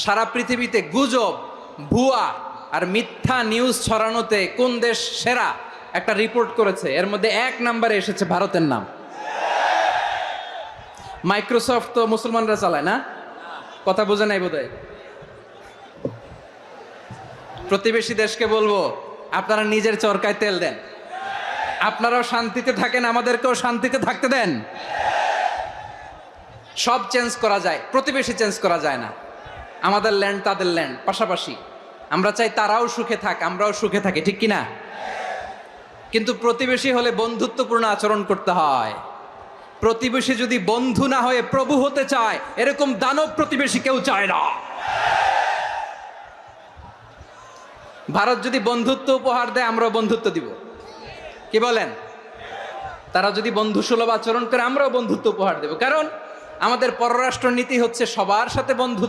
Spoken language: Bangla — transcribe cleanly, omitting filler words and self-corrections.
সারা পৃথিবীতে গুজব, ভুয়া আর মিথ্যা নিউজ ছড়ানোতে কোন দেশ সেরা একটা রিপোর্ট করেছে, এর মধ্যে 1 নম্বরে এসেছে ভারতের নাম। মাইক্রোসফট তো মুসলমানরা চালায় না, কথা বোঝে নাই বোধহয়। প্রতিবেশী দেশকে বলবো, আপনারা নিজের চরকায় তেল দেন, আপনারাও শান্তিতে থাকেন, আমাদেরকেও শান্তিতে থাকতে দেন। সব চেঞ্জ করা যায়, প্রতিবেশী চেঞ্জ করা যায় না। আমাদের ল্যান্ড তাদের ল্যান্ড পাশাপাশি, আমরা চাই তারাও সুখে থাক, আমরাও সুখে থাকি, ঠিক কিনা? কিন্তু প্রতিবেশী হলে বন্ধুত্বপূর্ণ আচরণ করতে হয়। প্রতিবেশী যদি বন্ধু না হয়ে প্রভু হতে চায়, এরকম দানব প্রতিবেশী কেউ চায় না। ভারত যদি বন্ধুত্ব উপহার দেয়, আমরাও বন্ধুত্ব দিব, কি বলেন? তারা যদি বন্ধু সুলভ আচরণ করে, আমরাও বন্ধুত্ব উপহার দেব। কারণ আমাদের পররাষ্ট্র নীতি হচ্ছে সবার সাথে বন্ধুত্ব।